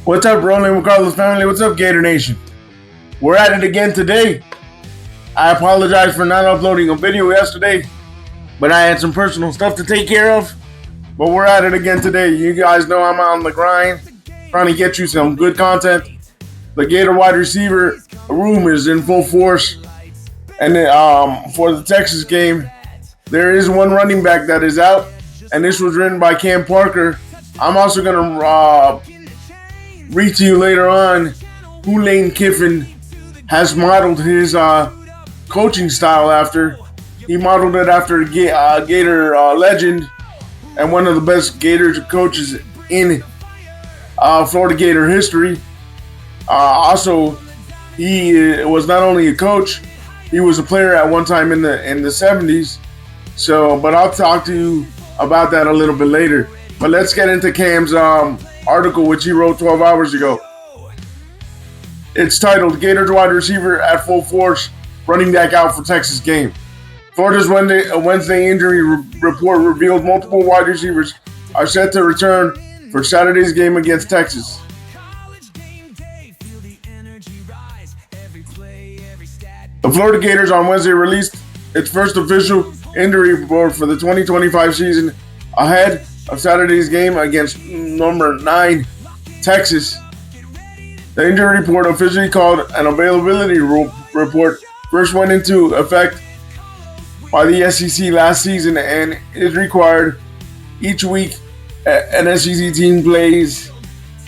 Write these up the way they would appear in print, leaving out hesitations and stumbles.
What's up, Rolling with Carlos family? What's up, Gator Nation? We're at it again today. I apologize for not uploading a video yesterday, but I had some personal stuff to take care of. But we're at it again today. You guys know I'm on the grind, trying to get you some good content. The Gator wide receiver room is in full force. And for the Texas game, there is one running back that is out, and this was written by Cam Parker. I'm also going to read to you later on who Lane Kiffin has modeled his coaching style after. He modeled it after Gator legend and one of the best Gator coaches in Florida Gator history. Also, he was not only a coach, he was a player at one time in the 70s. But I'll talk to you about that a little bit later. But let's get into Cam's article, which he wrote 12 hours ago. It's titled "Gators wide receiver at full force, running back out for Texas game." Florida's Wednesday injury report revealed multiple wide receivers are set to return for Saturday's game against Texas. The Florida Gators on Wednesday released its first official injury report for the 2025 season ahead of Saturday's game against number 9 Texas. The injury report, officially called an availability report, first went into effect by the SEC last season and is required each week an SEC team plays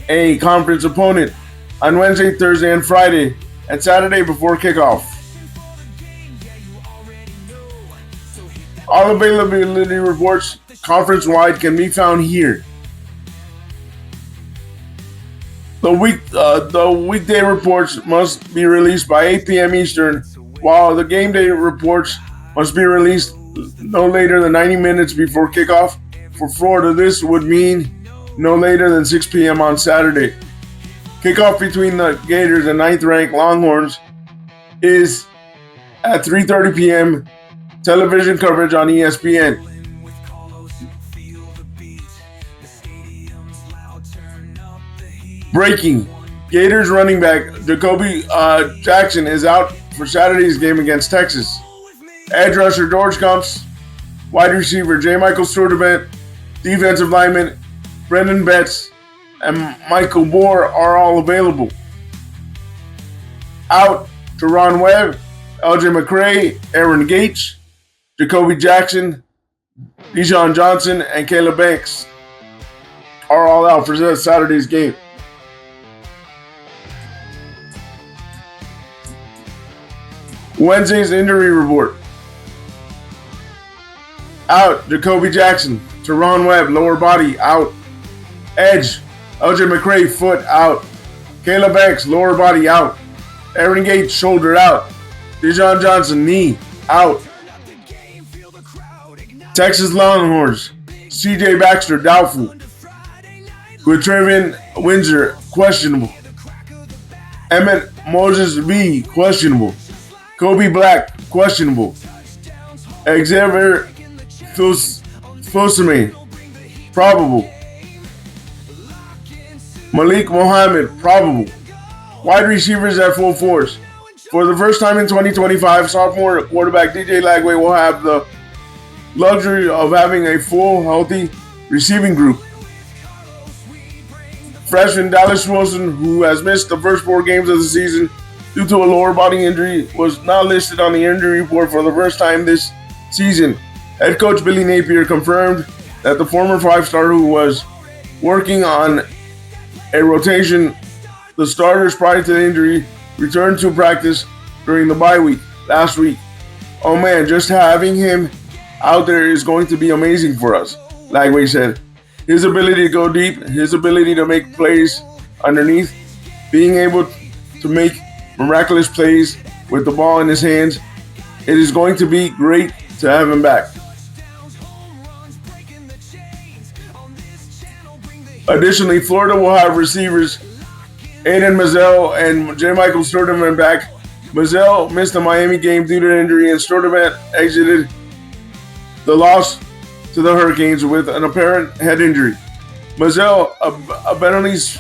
a conference opponent on Wednesday, Thursday, and Friday, and Saturday before kickoff. All availability reports conference-wide can be found here. The weekday reports must be released by 8 p.m. Eastern, while the game day reports must be released no later than 90 minutes before kickoff. For Florida, this would mean no later than 6 p.m. on Saturday. Kickoff between the Gators and 9th-ranked Longhorns is at 3:30 p.m. Television coverage on ESPN. Breaking: Gators running back Jacoby Jackson is out for Saturday's game against Texas. Edge rusher George Gumps, wide receiver J. Michael Sturdivant, defensive lineman Brendan Betts, and Michael Moore are all available. Out: Teron Webb, LJ McCray, Aaron Gates, Jacoby Jackson, Dijon Johnson, and Caleb Banks are all out for Saturday's game. Wednesday's injury report. Out: Jacoby Jackson, Teron Webb, lower body, out. Edge: LJ McCray, foot, out. Caleb Banks, lower body, out. Aaron Gates, shoulder, out. Dijon Johnson, knee, out. Texas Longhorns: CJ Baxter, doubtful. Quintrevin Windsor, questionable. Emmett Moses V, questionable. Kobe Black, questionable. Xavier Fusame, probable. Malik Mohammed, probable. Wide receivers at full force. For the first time in 2025, sophomore quarterback DJ Lagway will have the luxury of having a full, healthy receiving group. Freshman Dallas Wilson, who has missed the first 4 games of the season due to a lower body injury, was not listed on the injury report for the first time this season. Head coach Billy Napier confirmed that the former 5-star who was working on a rotation, the starters prior to the injury, returned to practice during the bye week last week. "Oh man, just having him out there is going to be amazing for us," Lagway said. His ability to go deep, his ability to make plays underneath, being able to make miraculous plays with the ball in his hands, it is going to be great to have him back. Additionally, Florida will have receivers Aiden Mazzell and J. Michael Sturdivant back. Mazzell missed the Miami game due to injury, and Sturdivant exited the loss to the Hurricanes with an apparent head injury. Mazzell, a Benelli's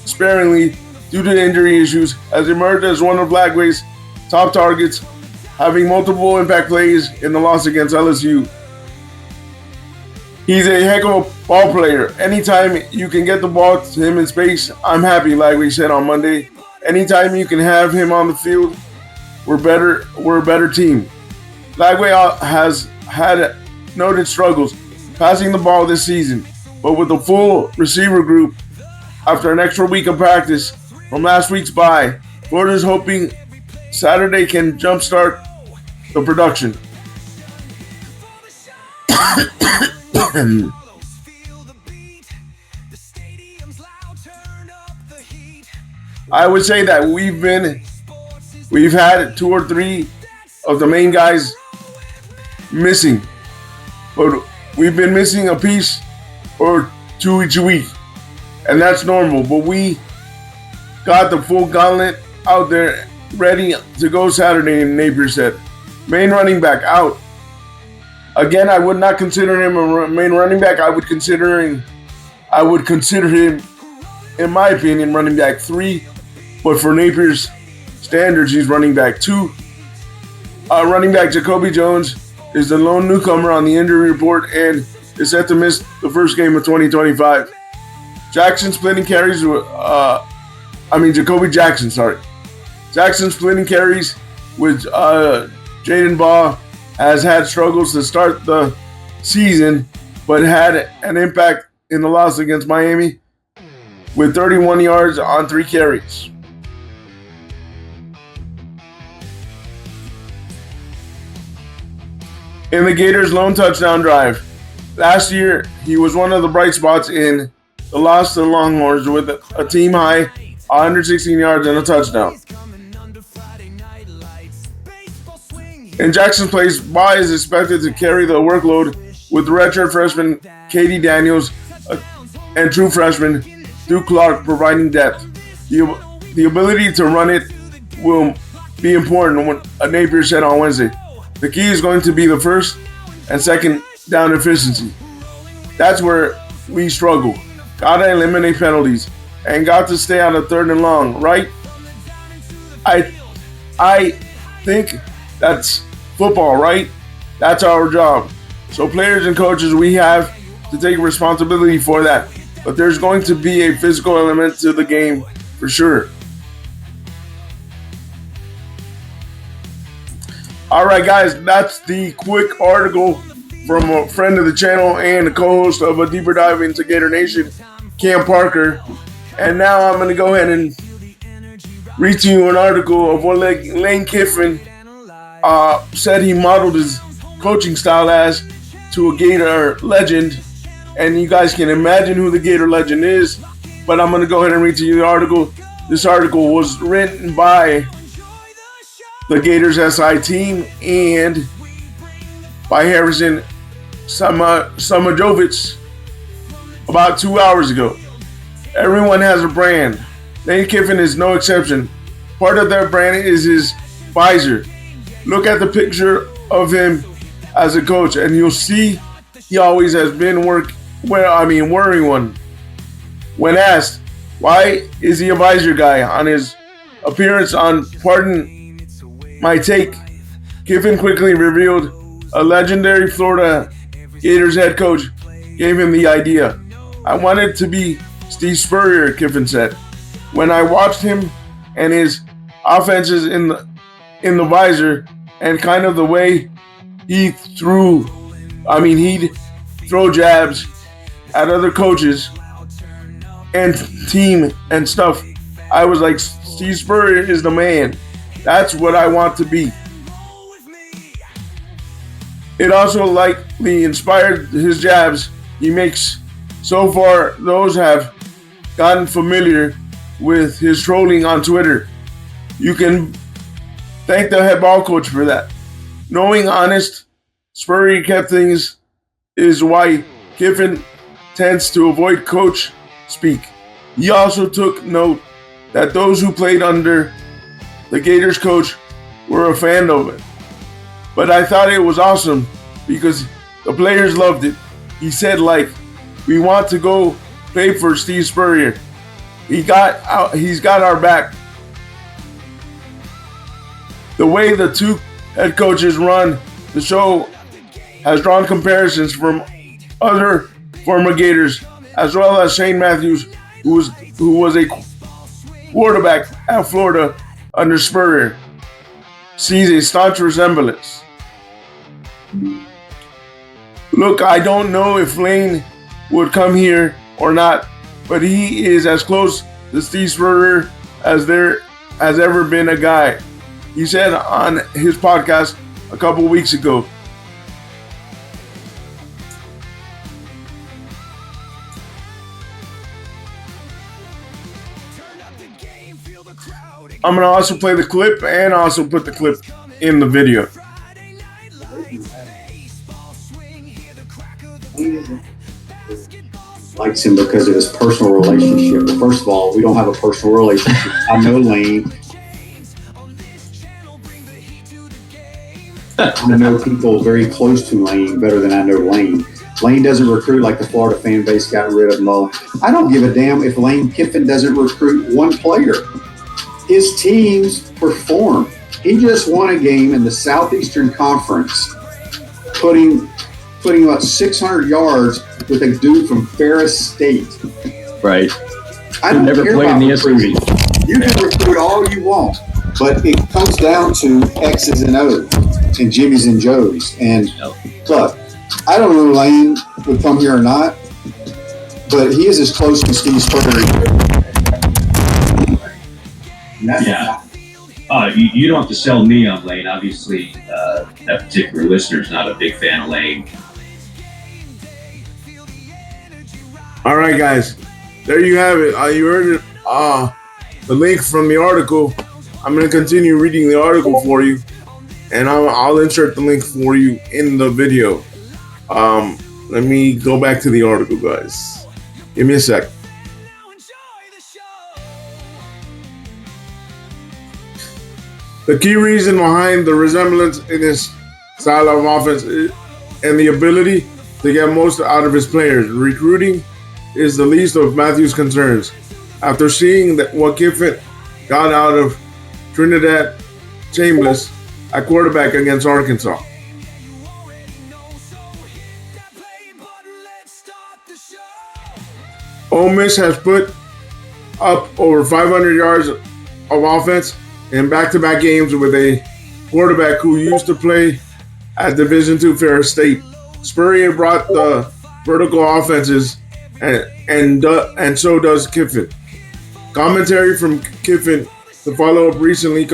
sparingly due to injury issues, has emerged as one of Lagway's top targets, having multiple impact plays in the loss against LSU. He's a heck of a ball player. Anytime you can get the ball to him in space, I'm happy, Lagway said on Monday. Anytime you can have him on the field, we're a better team. Lagway has had noted struggles passing the ball this season, but with the full receiver group after an extra week of practice from last week's bye, Florida's hoping Saturday can jumpstart the production. I would say that we've had 2 or 3 of the main guys missing, but we've been missing a piece or 2 each week, and that's normal. But we got the full gauntlet out there ready to go Saturday, Napier said. Main running back out. Again, I would not consider him a main running back. I would consider him, in my opinion, running back 3. But for Napier's standards, he's running back 2. Running back Jacoby Jones is the lone newcomer on the injury report and is set to miss the first game of 2025. Jackson splitting carries with, Jacoby Jackson, Jackson splitting carries with Jaden Baugh has had struggles to start the season, but had an impact in the loss against Miami with 31 yards on 3 carries. In the Gators' lone touchdown drive, last year he was one of the bright spots in the loss to the Longhorns with a team-high 116 yards and a touchdown. In Jackson's place, Baugh is expected to carry the workload with redshirt freshman Katie Daniels and true freshman Duke Clark providing depth. The ability to run it will be important, Napier said on Wednesday. The key is going to be the first and second down efficiency. That's where we struggle. Gotta eliminate penalties and got to stay on a 3rd and long, right? I think that's football, right? That's our job. So players and coaches, we have to take responsibility for that. But there's going to be a physical element to the game for sure. All right, guys, that's the quick article from a friend of the channel and a co-host of A Deeper Dive into Gator Nation, Cam Parker. And now I'm going to go ahead and read to you an article of what Lane Kiffin said he modeled his coaching style as to a Gator legend. And you guys can imagine who the Gator legend is. But I'm going to go ahead and read to you the article. This article was written by the Gators SI team and by Harrison Samajovich about 2 hours ago. Everyone has a brand. Lane Kiffin is no exception. Part of their brand is his visor. Look at the picture of him as a coach and you'll see he always has been wearing one. When asked why is he a visor guy on his appearance on Pardon My Take, Kiffin quickly revealed a legendary Florida Gators head coach gave him the idea. I wanted to be Steve Spurrier, Kiffin said. When I watched him and his offenses in the visor and kind of the way he'd throw jabs at other coaches and team and stuff, I was like, Steve Spurrier is the man. That's what I want to be. It also likely inspired his jabs he makes. So far, those have gotten familiar with his trolling on Twitter. You can thank the head ball coach for that. Knowing honest, Spurrier kept things is why Kiffin tends to avoid coach speak. He also took note that those who played under the Gators coach were a fan of it. But I thought it was awesome because the players loved it. He said, we want to go play for Steve Spurrier. He's got our back. The way the two head coaches run the show has drawn comparisons from other former Gators, as well as Shane Matthews, who was a quarterback at Florida under Spurrier, sees a staunch resemblance. Look, I don't know if Lane would come here or not, but he is as close to Steve Spurrier as there has ever been a guy. He said on his podcast a couple weeks ago. I'm going to also play the clip and also put the clip in the video. Likes him because of his personal relationship. But first of all, we don't have a personal relationship. I know Lane. I know people very close to Lane better than I know Lane. Lane doesn't recruit like the Florida fan base got rid of Mullen. I don't give a damn if Lane Kiffin doesn't recruit one player. His teams perform. He just won a game in the Southeastern Conference, putting about 600 yards with a dude from Ferris State. Right. I don't never care played about in the recruiting. You can recruit all you want, but it comes down to X's and O's and Jimmy's and Joe's. And look, I don't know if Lane would come here or not, but he is as close to Steve Spurrier. Yeah. You don't have to sell me on Lane. Obviously, that particular listener's not a big fan of Lane. All right, guys. There you have it. You heard it. The link from the article. I'm going to continue reading the article for you, and I'll insert the link for you in the video. Let me go back to the article, guys. Give me a sec. The key reason behind the resemblance in his style of offense and the ability to get most out of his players. Recruiting is the least of Matthews' concerns. After seeing what Kiffin got out of Trinidad Chambers at quarterback against Arkansas. Ole Miss has put up over 500 yards of offense in back-to-back games with a quarterback who used to play at Division II Ferris State. Spurrier brought the vertical offenses, and so does Kiffin. Commentary from Kiffin to follow up recent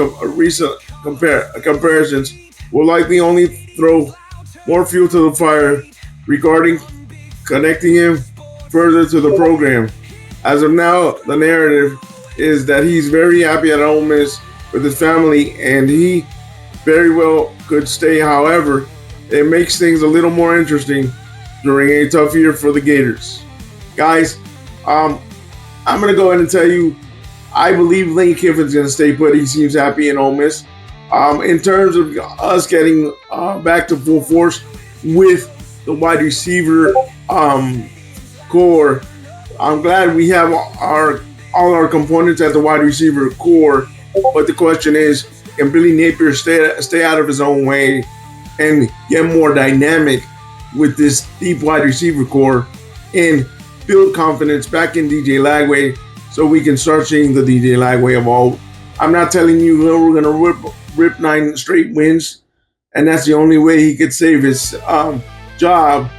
comparisons will likely only throw more fuel to the fire regarding connecting him further to the program. As of now, the narrative is that he's very happy at Ole Miss with his family, and he very well could stay. However, it makes things a little more interesting during a tough year for the Gators. Guys, I'm going to go ahead and tell you, I believe Lane Kiffin's going to stay put. He seems happy in Ole Miss. In terms of us getting back to full force with the wide receiver core, I'm glad we have all our components at the wide receiver core. But the question is, can Billy Napier stay out of his own way and get more dynamic with this deep wide receiver core and build confidence back in DJ Lagway so we can start seeing the DJ Lagway of old? I'm not telling you we're going to rip 9 straight wins, and that's the only way he could save his job.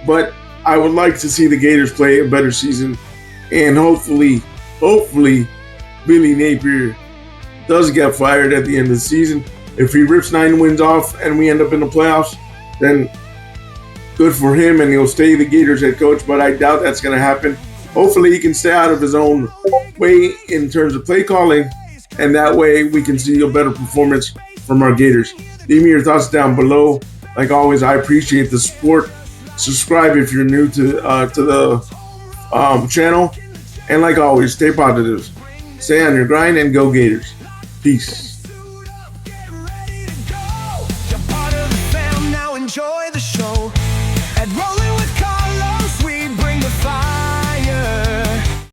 But I would like to see the Gators play a better season, and hopefully, Billy Napier does get fired at the end of the season. If he rips 9 wins off and we end up in the playoffs, then good for him and he'll stay the Gators head coach, but I doubt that's going to happen. Hopefully he can stay out of his own way in terms of play calling, and that way we can see a better performance from our Gators. Leave me your thoughts down below. Like always, I appreciate the support. Subscribe if you're new to the channel. And like always, stay positive. Stay on your grind and go Gators. Peace.